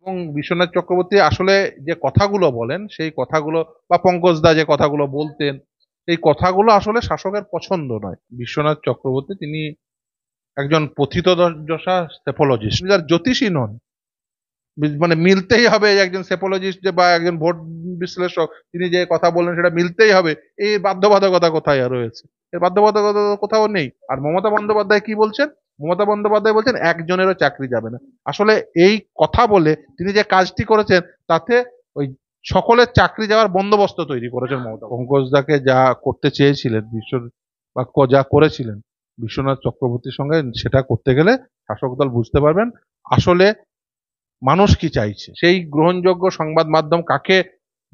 এবং বিশ্বনাথ চক্রবর্তী আসলে যে কথাগুলো বলেন সেই কথাগুলো বা পঙ্কজ দা যে কথাগুলো বলতেন এই কথাগুলো আসলে শাসকের পছন্দ নয়। বিশ্বনাথ চক্রবর্তী তিনি একজন প্রথিতযশা সেফোলজিস্ট, যার জ্যোতিষী নন। মানে মিলতেই হবে, একজন সেফোলজিস্ট যে বা একজন ভোট বিশ্লেষক তিনি যে কথা বললেন সেটা মিলতেই হবে, এই বাধ্যবাধকতা কোথায় আর রয়েছে? এর বাধ্যবাধকতা তো কোথাও নেই। আর মমতা বন্দ্যোপাধ্যায় কি বলছেন? মমতা বন্দ্যোপাধ্যায় বলছেন একজনেরও চাকরি যাবে না। আসলে এই কথা বলে তিনি যে কাজটি করেছেন তাতে ওই সকলের চাকরি যাওয়ার বন্দোবস্ত তৈরি করেছেন মমতা। পঙ্কজ দাকে যা করতে চেয়েছিলেন বা যা করেছিলেন বিশ্বনাথ চক্রবর্তীর সঙ্গে, সেটা করতে গেলে শাসক দল বুঝতে পারবেন আসলে মানুষ কি চাইছে। সেই গ্রহণযোগ্য সংবাদ মাধ্যম কাকে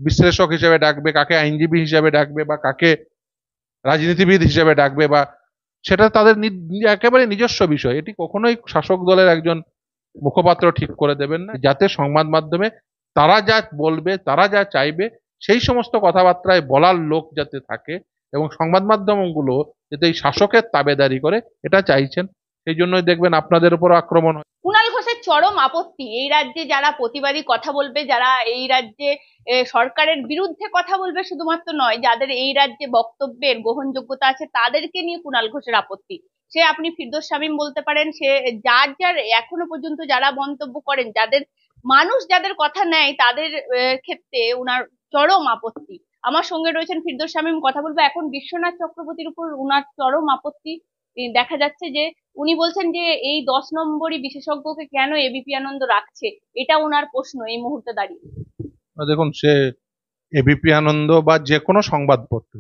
বিশ্লেষক হিসেবে ডাকবে, কাকে আইনজীবী হিসেবে ডাকবে, বা কাকে রাজনীতিবিদ হিসেবে ডাকবে, বা সেটা তাদের একেবারে নিজস্ব বিষয়। এটি কখনোই শাসক দলের একজন মুখপাত্র ঠিক করে দেবেন না। যাতে সংবাদ মাধ্যমে তারা যা বলবে, তারা যা চাইবে, সেই সমস্ত কথাবার্তায় বলার লোক যাতে থাকে, এবং সংবাদ মাধ্যমগুলো যাতে এই শাসকের তাবেদারি করে, এটা চাইছেন। সেই জন্যই দেখবেন আপনাদের উপর আক্রমণ হয়। কুণাল ঘোষের চরম আপত্তি, এই রাজ্যে যারা প্রতিবাদী কথা বলবে, যারা এই রাজ্যে সরকারের বিরুদ্ধে কথা বলবে শুধুমাত্র নয়, যাদের এই রাজ্যে বক্তব্যের গ্রহণযোগ্যতা আছে তাদেরকে নিয়ে কুণাল ঘোষের আপত্তি। সে আপনি ফিরদৌস শামীম বলতে পারেন, সে যার যার এখনো পর্যন্ত যারা মন্তব্য করেন, যাদের মানুষ যাদের কথা নেয় তাদের ক্ষেত্রে উনার চরম আপত্তি। আমার সঙ্গে রয়েছেন ফিরদৌস শামীম, কথা বলবো এখন বিশ্বনাথ চক্রবর্তীর উপর উনার চরম আপত্তি। দেখা যাচ্ছে যে উনি বলছেন যে এই 10 নম্বরই বিশেষজ্ঞকে কেন এবিপি আনন্দ রাখছে, এটা ওনার প্রশ্ন এই মুহূর্তে দাঁড়িয়ে। দেখুন, সে এবিপি আনন্দ বা যে কোনো সংবাদপত্র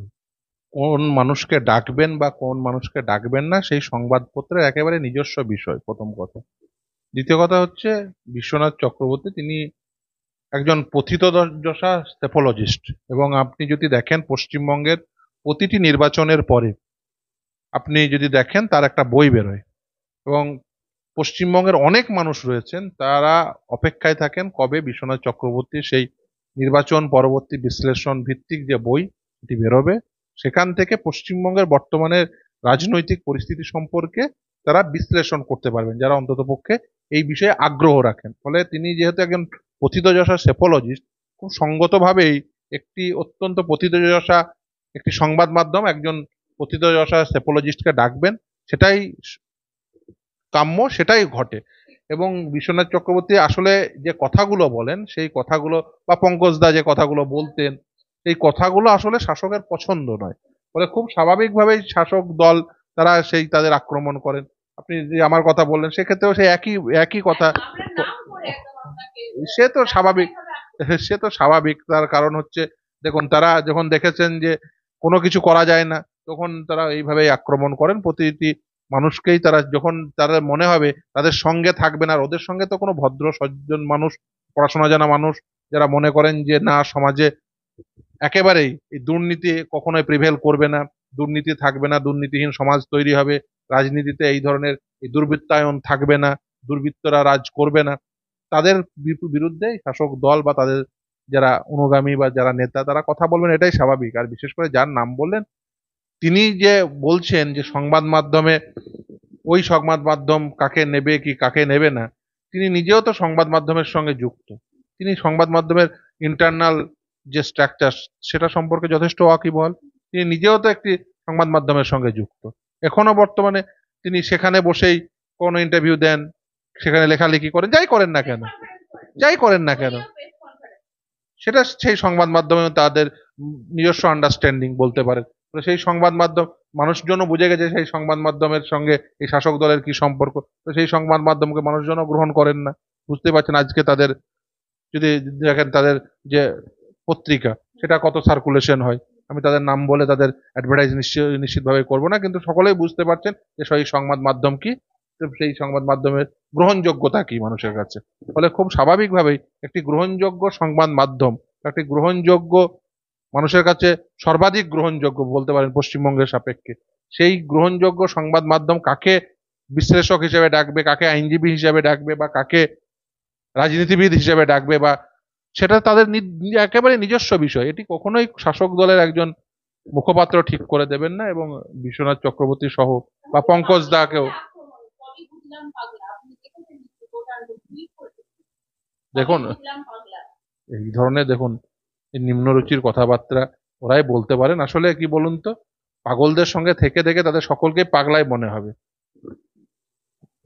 কোন মানুষকে ডাকবেন বা কোন মানুষকে ডাকবেন না সেই সংবাদপত্রের একেবারে নিজস্ব বিষয়, প্রথম কথা। দ্বিতীয় কথা হচ্ছে, বিশ্বনাথ চক্রবর্তী তিনি একজন প্রথিতযশা সেফোলজিস্ট। এবং আপনি যদি দেখেন পশ্চিমবঙ্গের প্রতিটি নির্বাচনের পরে আপনি যদি দেখেন তার একটা বই বেরোয়, এবং পশ্চিমবঙ্গের অনেক মানুষ রয়েছেন তারা অপেক্ষায় থাকেন কবে বিশ্বনাথ চক্রবর্তীর সেই নির্বাচন পরবর্তী বিশ্লেষণ ভিত্তিক যে বই এটি বেরোবে। সেখান থেকে পশ্চিমবঙ্গের বর্তমানে রাজনৈতিক পরিস্থিতি সম্পর্কে তারা বিশ্লেষণ করতে পারবেন, যারা অন্ততপক্ষে এই বিষয়ে আগ্রহ রাখেন। ফলে তিনি যেহেতু একজন প্রথিতযশা সেফোলজিস্ট, খুব সঙ্গতভাবেই একটি অত্যন্ত প্রথিতযশা একটি সংবাদ মাধ্যম একজন প্রথিতযশা সেফোলজিস্টকে ডাকবেন, সেটাই কাম্য, সেটাই ঘটে। এবং বিশ্বনাথ চক্রবর্তী আসলে যে কথাগুলো বলেন সেই কথাগুলো বা পঙ্কজ দা যে কথাগুলো বলতেন এই কথাগুলো আসলে শাসকের পছন্দ নয়। ফলে খুব স্বাভাবিকভাবেই শাসক দল তারা সেই তাদের আক্রমণ করেন। আপনি যে আমার কথা বললেন সেক্ষেত্রেও সেই একই একই কথা। সে তো স্বাভাবিক, সে তো স্বাভাবিক। তার কারণ হচ্ছে, দেখুন, তারা যখন দেখেছেন যে কোনো কিছু করা যায় না তখন তারা এইভাবেই আক্রমণ করেন প্রতিটি মানুষকেই। তারা যখন তাদের মনে হবে তাদের সঙ্গে থাকবে না, আর ওদের সঙ্গে তো কোনো ভদ্র সজ্জন মানুষ, পড়াশোনা জানা মানুষ, যারা মনে করেন যে না, সমাজে একেবারেই এই দুর্নীতি কখনোই প্রিভেল করবে না, দুর্নীতি থাকবে না, দুর্নীতিহীন সমাজ তৈরি হবে, রাজনীতিতে এই ধরনের এই দুর্বৃত্তায়ন থাকবে না, দুর্বৃত্তরা রাজ করবে না, তাদের বিরুদ্ধে শাসক দল বা তাদের যারা অনুগামী বা যারা নেতা তারা কথা বলবেন, এটাই স্বাভাবিক। আর বিশেষ করে যার নাম বললেন, তিনি যে বলছেন যে সংবাদ মাধ্যমে ওই সংবাদ মাধ্যম কাকে নেবে কি কাকে নেবে না, তিনি নিজেও তো সংবাদ মাধ্যমের সঙ্গে যুক্ত। তিনি সংবাদ মাধ্যমের ইন্টারনাল যে স্ট্রাকচার সেটা সম্পর্কে যথেষ্ট ওয়াকিবহাল। তিনি নিজেও তো একটি সংবাদ মাধ্যমের সঙ্গে যুক্ত। এখনো বর্তমানে তিনি সেখানে বসেই কোনো ইন্টারভিউ দেন, সেখানে লেখালেখি করেন, যাই করেন না কেন, যাই করেন না কেন, সেটা সেই সংবাদ মাধ্যমে তাদের নিজস্ব আন্ডারস্ট্যান্ডিং বলতে পারেন। তো সেই সংবাদ মাধ্যম মানুষজনও বুঝে গেছে সেই সংবাদ মাধ্যমের সঙ্গে এই শাসক দলের কি সম্পর্ক। তো সেই সংবাদ মাধ্যমকে মানুষজনও গ্রহণ করেন না। বুঝতে পারছেন আজকে তাদের যদি দেখেন তাদের যে পত্রিকা সেটা কত সার্কুলেশন হয়। আমি তাদের নাম বলে তাদের অ্যাডভার্টাইজ নিশ্চিতভাবে করবো না, কিন্তু সকলেই বুঝতে পারছেন যে সেই সংবাদ মাধ্যম কি, সেই সংবাদ মাধ্যমের গ্রহণযোগ্যতা কি মানুষের কাছে। ফলে খুব স্বাভাবিকভাবেই একটি গ্রহণযোগ্য সংবাদ মাধ্যম, একটি গ্রহণযোগ্য মানুষের কাছে সর্বাধিক গ্রহণযোগ্য বলতে পারেন পশ্চিমবঙ্গের সাপেক্ষে, সেই গ্রহণযোগ্য সংবাদ মাধ্যম কাকে বিশ্লেষক হিসেবে ডাকবে, কাকে আইনজীবী হিসেবে ডাকবে, বা কাকে রাজনীতিবিদ হিসেবে ডাকবে, বা সেটা তাদের একেবারে নিজস্ব বিষয়। এটি কখনোই শাসক দলের একজন মুখপাত্র ঠিক করে দেবেন না। এবং বিশ্বনাথ চক্রবর্তী সহ বা পঙ্কজ দাকেও দেখুন এই ধরনের দেখুন এই নিম্নরুচির কথাবার্তা ওরাই বলতে পারেন। আসলে কি বলুন তো, পাগলদের সঙ্গে থেকে থেকে তাদের সকলকে পাগলাই মনে হবে।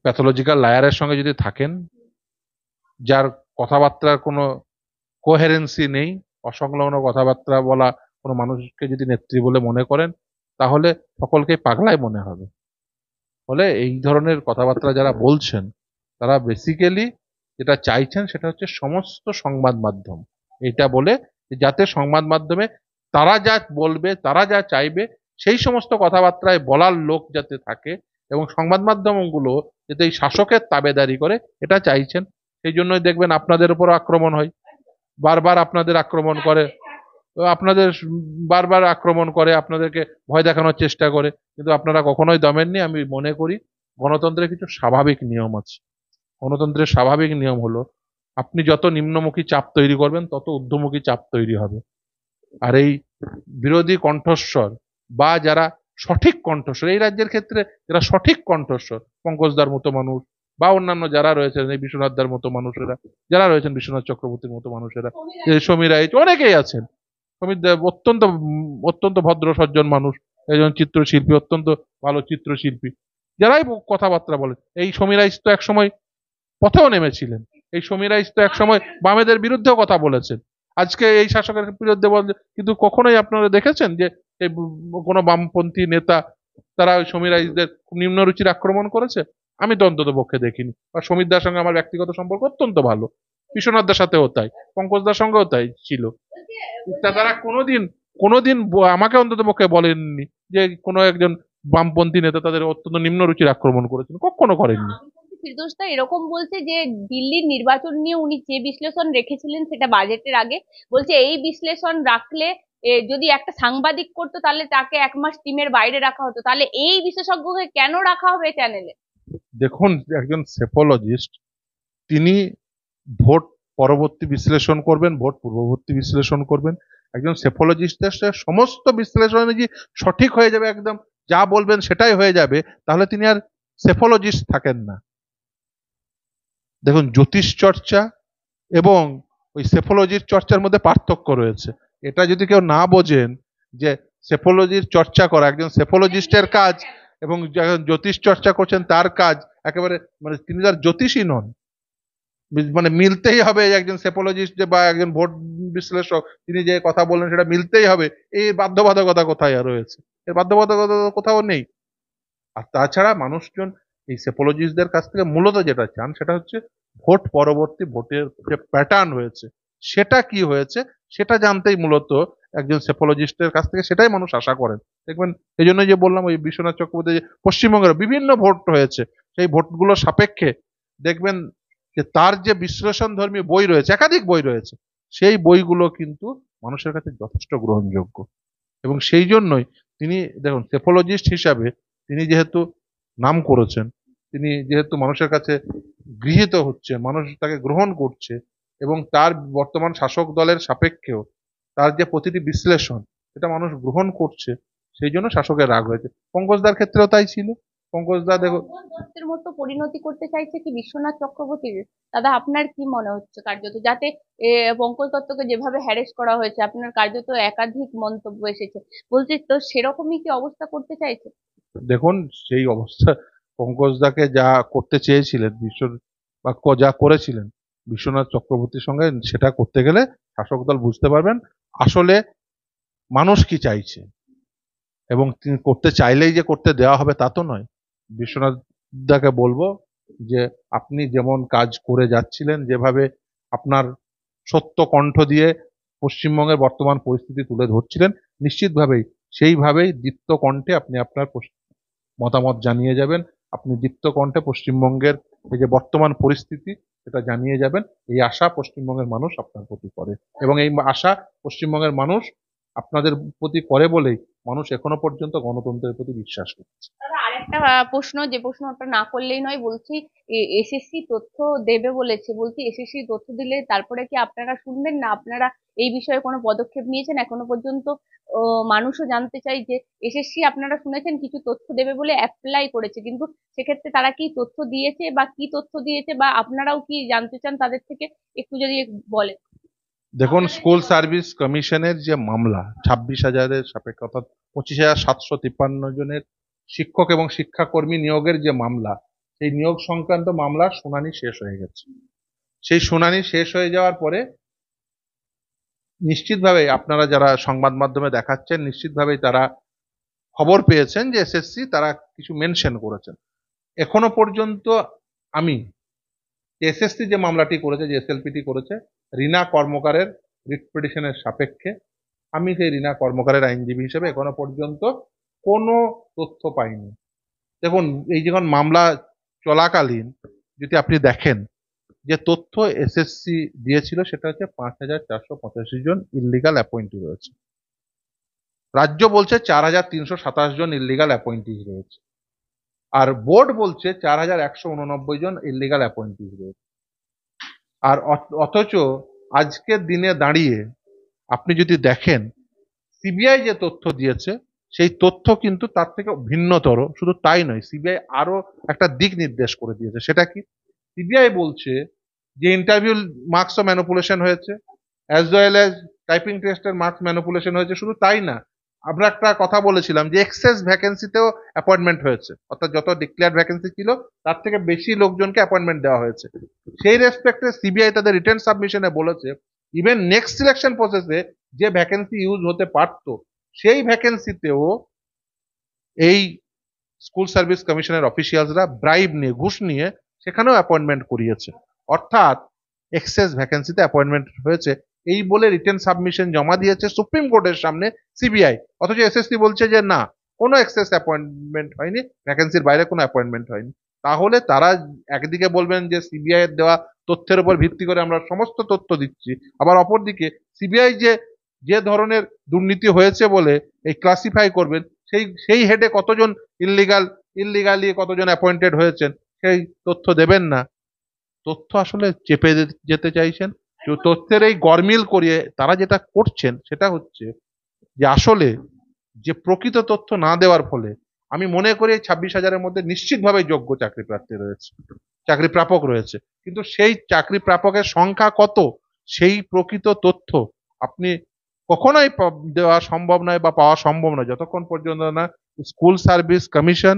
প্যাথোলজিক্যাল লায়ারের সঙ্গে যদি থাকেন, যার কথাবার্তার কোনো কোহেরেন্সি নেই, অসংলগ্ন কথাবার্তা বলা কোনো মানুষকে যদি নেত্রী বলে মনে করেন, তাহলে সকলকে পাগলাই মনে হবে। ফলে এই ধরনের কথাবার্তা যারা বলছেন, তারা বেসিক্যালি যেটা চাইছেন সেটা হচ্ছে সমস্ত সংবাদ মাধ্যম এটা বলে যে যাতে সংবাদ মাধ্যমে তারা যা বলবে, তারা যা চাইবে, সেই সমস্ত কথাবার্তায় বলার লোক যাতে থাকে, এবং সংবাদ মাধ্যমগুলো যাতে এই শাসকের তাবেদারি করে, এটা চাইছেন। সেই জন্যই দেখবেন আপনাদের উপর আক্রমণ হয়, বারবার আপনাদের আক্রমণ করে, আপনাদের বারবার আক্রমণ করে, আপনাদেরকে ভয় দেখানোর চেষ্টা করে, কিন্তু আপনারা কখনোই দমেননি। আমি মনে করি গণতন্ত্রের কিছু স্বাভাবিক নিয়ম আছে। গণতন্ত্রের স্বাভাবিক নিয়ম হলো আপনি যত নিম্নমুখী চাপ তৈরি করবেন তত ঊর্ধ্বমুখী চাপ তৈরি হবে। আর এই বিরোধী কণ্ঠস্বর বা যারা সঠিক কণ্ঠস্বর, এই রাজ্যের ক্ষেত্রে যারা সঠিক কণ্ঠস্বর, পঙ্কজদার মতো মানুষ বা অন্যান্য যারা রয়েছেন, এই বিশ্বনাথদার মতো মানুষেরা যারা রয়েছেন, বিশ্বনাথ চক্রবর্তীর মতো মানুষেরা, সমীর রায়, অনেকেই আছেন। সমীর দেব অত্যন্ত অত্যন্ত ভদ্র সজ্জন মানুষ, একজন চিত্রশিল্পী, অত্যন্ত ভালো চিত্রশিল্পী, যারাই কথাবার্তা বলেন। এই সমীর রাইস তো একসময় পথেও নেমেছিলেন। এই সমীর রাইস তো একসময় বামেদের বিরুদ্ধেও কথা বলেছেন। আজকে এই শাসকের বিরুদ্ধে বলে, কিন্তু কখনোই আপনারা দেখেছেন যে এই কোনো বামপন্থী নেতা তারা ওই সমীর রাইসদের নিম্নরুচির আক্রমণ করেছে? আমি তো অন্তত পক্ষে দেখিনি। আর সমীর দার সঙ্গে আমার ব্যক্তিগত সম্পর্ক অত্যন্ত ভালো, বিশ্বনাথ দার সাথেও তাই, পঙ্কজদার সঙ্গেও তাই ছিল। তারা কোনোদিন কোনোদিন আমাকে অন্তত পক্ষে বলেননি যে কোনো একজন বামপন্থী নেতা তাদের অত্যন্ত নিম্নরুচির আক্রমণ করেছেন, কখনো করেননি। ফিরদৌস দা এরকম বলছে যে দিল্লির নির্বাচন নিয়ে উনি যে বিশ্লেষণ রেখেছিলেন সেটা বাজেটের আগে, বলছে এই বিশ্লেষণ রাখলে যদি একটা সাংবাদিক করতো তাহলে তাকে 1 মাস টিমের বাইরে রাখা হতো, তাহলে এই বিশেষজ্ঞকে কেন রাখা হবে চ্যানেলে? দেখুন, একজন সেফোলজিস্ট, তিনি ভোট পরবর্তী বিশ্লেষণ করবেন, ভোট পূর্ববর্তী বিশ্লেষণ করবেন। একজন সেফোলজিস্টের সমস্ত বিশ্লেষণ যদি সঠিক হয়ে যাবে, একদম যা বলবেন সেটাই হয়ে যাবে, তাহলে তিনি আর সেফোলজিস্ট থাকেন না। দেখুন, জ্যোতিষ চর্চা এবং ওই সেফোলজির চর্চার মধ্যে পার্থক্য রয়েছে। এটা যদি কেউ না বোঝেন যে সেফোলজির চর্চা করা একজন সেফোলজিস্টের কাজ, এবং যারা জ্যোতিষ চর্চা করছেন তার কাজ একেবারে, মানে তিনি তার জ্যোতিষী নন। মানে মিলতেই হবে, একজন সেফোলজিস্ট বা একজন ভোট বিশ্লেষক তিনি যে কথা বললেন সেটা মিলতেই হবে, এই বাধ্যবাধকতা কোথায় আর রয়েছে? এর বাধ্যবাধকতা কোথাও নেই। আর তাছাড়া মানুষজন এই সেফোলজিস্টদের কাছ থেকে মূলত যেটা চান সেটা হচ্ছে ভোট পরবর্তী ভোটের যে প্যাটার্ন হয়েছে সেটা কি হয়েছে সেটা জানতেই মূলত একজন সেফোলজিস্টের কাছ থেকে সেটাই মানুষ আশা করেন। দেখবেন, এই জন্য যে বললাম ওই বিশ্বনাথ চক্রবর্তী যে পশ্চিমবঙ্গের বিভিন্ন ভোট হয়েছে, সেই ভোটগুলোর সাপেক্ষে দেখবেন যে তার যে বিশ্লেষণ ধর্মী বই রয়েছে, একাধিক বই রয়েছে, সেই বইগুলো কিন্তু মানুষের কাছে যথেষ্ট গ্রহণযোগ্য। এবং সেই জন্যই তিনি, দেখুন, সেফোলজিস্ট হিসাবে তিনি যেহেতু নাম করেছেন, তিনি যেহেতু মানুষের কাছে গৃহীত হচ্ছে, মানুষ তাকে গ্রহণ করছে, এবং তার বর্তমান শাসক দলের সাপেক্ষেও তার যে প্রতিটি বিশ্লেষণ সেটা মানুষ গ্রহণ করছে, সেই জন্য শাসকের রাগ হয়েছে। পঙ্কজদার ক্ষেত্রেও তাই ছিল। পঙ্কজদা দেখো, পঙ্কজ দত্তের মতো পরিণতি করতে চাইছে কি বিশ্বনাথ চক্রবর্তীর? দাদা আপনার কি মনে হচ্ছে কার্যত যাতে পঙ্কজ দত্তকে যেভাবে হ্যারেস করা হয়েছে, আপনার কার্যত একাধিক মন্তব্য এসেছে, বলছি তো সেরকমই কি অবস্থা করতে চাইছে? দেখুন, সেই অবস্থা পঙ্কজদাকে যা করতে চেয়েছিলেন বিশ্ব বা যা করেছিলেন বিশ্বনাথ চক্রবর্তীর সঙ্গে, সেটা করতে গেলে শাসক দল বুঝতে পারবেন আসলে মানুষ কি চাইছে, এবং তিনি করতে চাইলেই যে করতে দেওয়া হবে তা তো নয়। বিশ্বনাথ দাকে বলবো যে আপনি যেমন কাজ করে যাচ্ছিলেন, যেভাবে আপনার সত্য কণ্ঠ দিয়ে পশ্চিমবঙ্গের বর্তমান পরিস্থিতি তুলে ধরছিলেন, নিশ্চিতভাবেই সেইভাবেই দীপ্ত কণ্ঠে আপনি আপনার মতামত জানিয়ে যাবেন। আপনি দীপ্ত কণ্ঠে পশ্চিমবঙ্গের এই যে বর্তমান পরিস্থিতি সেটা জানিয়ে যাবেন। এই আশা পশ্চিমবঙ্গের মানুষ আপনার প্রতি করে, এবং এই আশা পশ্চিমবঙ্গের মানুষ আপনাদের প্রতি করে বলেই মানুষ এখনো পর্যন্ত গণতন্ত্রের প্রতি বিশ্বাস করছে। দাদা, আরেকটা প্রশ্ন, যে প্রশ্নটা না করলেই নয়, বলছি এসএসসি তথ্য দেবে বলেছে, বলছি এসএসসি তথ্য দিলে তারপরে কি আপনারা শুনবেন না? আপনারা এই বিষয়ে কোনো পদক্ষেপ নিয়েছেন এখনো পর্যন্ত? মানুষও জানতে চাই যে এসএসসি, আপনারা শুনেছেন কিছু তথ্য দেবে বলে অ্যাপ্লাই করেছে, কিন্তু সেক্ষেত্রে তারা কি তথ্য দিয়েছে বা কি তথ্য দিয়েছে, বা আপনারাও কি জানতে চান তাদের থেকে? একটু যদি বলেন। দেখুন, স্কুল সার্ভিস কমিশনের যে মামলা 26,000-এর সাপেক্ষে, অর্থাৎ 25,753 জনের শিক্ষক এবং শিক্ষাকর্মী নিয়োগের যে মামলা, সেই নিয়োগ সংক্রান্ত মামলার শুনানি শেষ হয়ে গেছে। সেই শুনানি শেষ হয়ে যাওয়ার পরে নিশ্চিতভাবে আপনারা যারা সংবাদ মাধ্যমে দেখাচ্ছেন, নিশ্চিতভাবেই তারা খবর পেয়েছেন যে এসএসসি তারা কিছু মেনশন করেছেন। এখনো পর্যন্ত আমি এসএসসি যে মামলাটি করেছে, যে এসএলপিটি করেছে রীনা কর্মকারের রিট পিটিশনের সাপেক্ষে, আমি সেই রীনা কর্মকারের আইনজীবী হিসেবে এখনো পর্যন্ত কোনো তথ্য পাইনি। দেখুন, এই যখন মামলা চলাকালীন যদি আপনি দেখেন যে তথ্য এসএসসি দিয়েছিল, সেটা হচ্ছে 5,485 জন ইল্লিগাল অ্যাপয়েন্টি রয়েছে। রাজ্য বলছে 4,327 জন ইল্লিগাল অ্যাপয়েন্টিজ রয়েছে, আর বোর্ড বলছে 4,189 জন ইল্লিগাল অ্যাপয়েন্টিজ রয়েছে। আর অথচ আজকের দিনে দাঁড়িয়ে আপনি যদি দেখেন সিবিআই যে তথ্য দিয়েছে, সেই তথ্য কিন্তু তার থেকে ভিন্নতর। শুধু তাই নয়, সিবিআই আরো একটা দিক নির্দেশ করে দিয়েছে। সেটা কি? সিবিআই বলছে যে ইন্টারভিউ মার্কসও ম্যানিপুলেশন হয়েছে, অ্যাজ ওয়েল অ্যাজ টাইপিং টেস্টের মার্কস ম্যানিপুলেশন হয়েছে। শুধু তাই না, আমরা একটা কথা বলেছিলাম যে এক্সেস ভ্যাকেন্সিতেও অ্যাপয়েন্টমেন্ট হয়েছে, অর্থাৎ যত ডিক্লেয়ার্ড ভ্যাকেন্সি ছিল তার থেকে বেশি লোকজনকে অ্যাপয়েন্টমেন্ট দেওয়া হয়েছে। সেই রেসপেক্টে সিবিআই তাদের রিটেন সাবমিশনে বলেছে ইভেন নেক্সট সিলেকশন প্রসেসে যে ভ্যাকেন্সি ইউজ হতে পারত, সেই ভ্যাকেন্সিতেও এই স্কুল সার্ভিস কমিশনের অফিসিয়ালসরা ব্রাইব নিয়ে, ঘুষ নিয়ে সেখানেও অ্যাপয়েন্টমেন্ট করিয়েছে। অর্থাৎ এক্সেস ভ্যাকেন্সিতে অ্যাপয়েন্টমেন্ট হয়েছে এই বলে রিটেন সাবমিশন জমা দিয়েছে সুপ্রিম কোর্টের সামনে সিবিআই। অথচ এসএসসি বলছে যে না, কোনো এক্সেস অ্যাপয়েন্টমেন্ট হয়নি, ভ্যাকেন্সির বাইরে কোনো অ্যাপয়েন্টমেন্ট হয়নি। তাহলে তারা একদিকে বলবেন যে সিবিআই এর দেওয়া তথ্যের উপর ভিত্তি করে আমরা সমস্ত তথ্য দিচ্ছি, আবার অপরদিকে সিবিআই যে যে ধরনের দুর্নীতি হয়েছে বলে এই ক্লাসিফাই করবেন, সেই সেই হেডে কতজন ইল্লিগালি কতজন অ্যাপয়েন্টেড হয়েছেন সেই তথ্য দেবেন না। তথ্য আসলে চেপে যেতে চাইছেন। তো তথ্যের এই গরমিল করিয়ে তারা যেটা করছেন সেটা হচ্ছে যে আসলে যে প্রকৃত তথ্য না দেওয়ার ফলে আমি মনে করি 26,000-এর মধ্যে নিশ্চিতভাবে যোগ্য চাকরি প্রার্থী রয়েছে, চাকরি প্রাপক রয়েছে, কিন্তু সেই চাকরি প্রাপকের সংখ্যা কত, সেই প্রকৃত তথ্য আপনি কখনোই দেওয়া সম্ভব নয় বা পাওয়া সম্ভব নয় যতক্ষণ পর্যন্ত না স্কুল সার্ভিস কমিশন,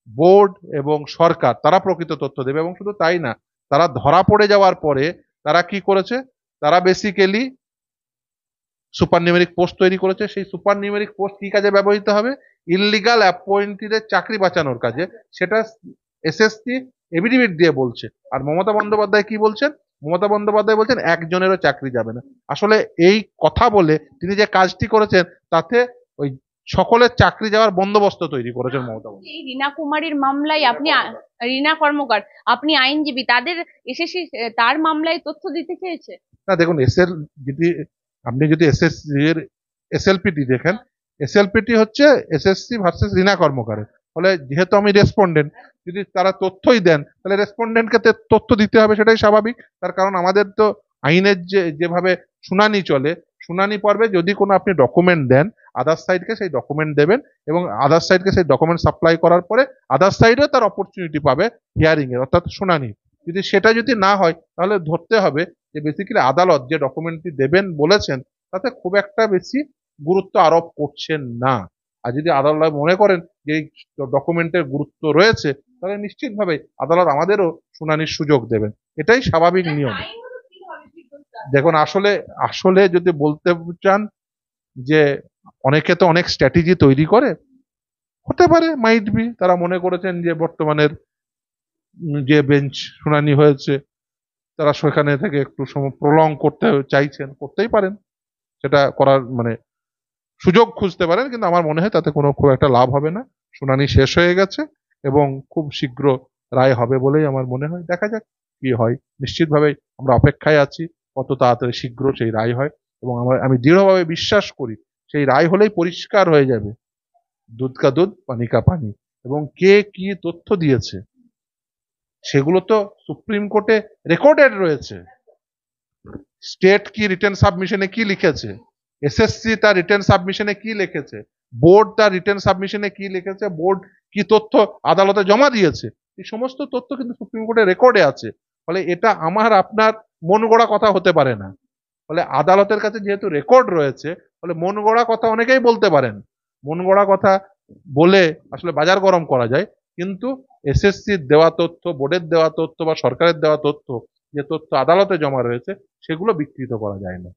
বোর্ড এবং সরকার তারা প্রকৃত তথ্য দেবে। এবং শুধু তাই না, তারা ধরা পড়ে যাওয়ার পরে তারা কি করেছে, তারা বেসিক্যালি সুপার নিউমেরিক পোস্ট তৈরি করেছে। সেই সুপার নিউমেরিক পোস্ট কি কাজে ব্যবহৃত হবে? ইললিগাল অ্যাপয়েন্টিদের চাকরি বাঁচানোর কাজে। সেটা এসএসসি এফিডেভিট দিয়ে বলছে। আর মমতা বন্দ্যোপাধ্যায় কি বলছেন? মমতা বন্দ্যোপাধ্যায় বলছেন একজনেরও চাকরি যাবে না। আসলে এই কথা বলে তিনি যে কাজটি করেছেন তাতে ওই সকলের চাকরি যাওয়ার বন্দোবস্ত তৈরি করেছেন মমতা বন্দ্যোপাধ্যায়। এই রীনা কুমারীর মামলায় আপনি রীনা কর্মকার, আপনি আইনজীবী, তাদের এসএসসি তার মামলায় তথ্য দিতে চেয়েছে? না, দেখুন, যদি আপনি যদি এসএসসি এর এসএলপিটি দেখেন, এসএলপিটি হচ্ছে এসএসসি ভার্সেস রীনা কর্মকারের। ফলে যেহেতু আমি রেসপন্ডেন্ট, যদি তারা তথ্যই দেন তাহলে রেসপন্ডেন্টকে তথ্য দিতে হবে, সেটাই স্বাভাবিক। তার কারণ আমাদের তো আইনের যেভাবে শুনানি চলে, শুনানি পর্বে যদি কোনো আপনি ডকুমেন্ট দেন, আদার সাইডকে সেই ডকুমেন্ট দেবেন, এবং আদার সাইডকে সেই ডকুমেন্ট সাপ্লাই করার পরে আদার সাইডও তার অপরচুনিটি পাবে হিয়ারিং এর, অর্থাৎ শুনানি। সেটা যদি না হয় তাহলে ধরতে হবে যে বেসিক্যালি আদালত যে ডকুমেন্টটি দেবেন বলেছেন তাতে খুব একটা বেশি গুরুত্ব আরোপ করছেন না। আর যদি আদালত মনে করেন যে এই ডকুমেন্টের গুরুত্ব রয়েছে, তাহলে নিশ্চিতভাবে আদালত আমাদেরও শুনানির সুযোগ দেবেন। এটাই স্বাভাবিক নিয়ম। দেখুন, আসলে আসলে যদি বলতে চান যে অনেকে তো অনেক স্ট্র্যাটেজি তৈরি করে, হতে পারে, মাইট বি তারা মনে করেছেন যে বর্তমানের যে বেঞ্চ শুনানি হয়েছে তারা সেখানে থেকে একটু সময় প্রলং করতে চাইছেন, করতেই পারেন, সেটা করার সুযোগ খুঁজতে পারেন। কিন্তু আমার মনে হয় তাতে কোনো খুব একটা লাভ হবে না। শুনানি শেষ হয়ে গেছে এবং খুব শীঘ্র রায় হবে বলেই আমার মনে হয়। দেখা যাক কি হয়। নিশ্চিতভাবে আমরা অপেক্ষায় আছি কত তাড়াতাড়ি শীঘ্র সেই রায় হয়, এবং আমি দৃঢ়ভাবে বিশ্বাস করি সেই রায় হলেই পরিষ্কার হয়ে যাবে দুধ কা দুধ পানি কা পানি, এবং কে কি তথ্য দিয়েছে সেগুলো তো সুপ্রিম কোর্টে রেকর্ডেড রয়েছে। স্টেট কি রিটেন সাবমিশনে কি লিখেছে, এসএসসি তার রিটেন সাবমিশনে কি লিখেছে, বোর্ড তার রিটেন সাবমিশনে কি লিখেছে, বোর্ড কি তথ্য আদালতে জমা দিয়েছে, এই সমস্ত তথ্য কিন্তু সুপ্রিম কোর্টে রেকর্ডে আছে। ফলে এটা আমার আপনার মন গড়া কথা হতে পারে না। ফলে আদালতের কাছে যেহেতু রেকর্ড রয়েছে, ফলে মন গড়া কথা অনেকেই বলতে পারেন। মন গড়া কথা বলে আসলে বাজার গরম করা যায়, কিন্তু এসএসসির দেওয়া তথ্য, বোর্ডের দেওয়া তথ্য বা সরকারের দেওয়া তথ্য, যে তথ্য আদালতে জমা রয়েছে, সেগুলো বিকৃত করা যায় না।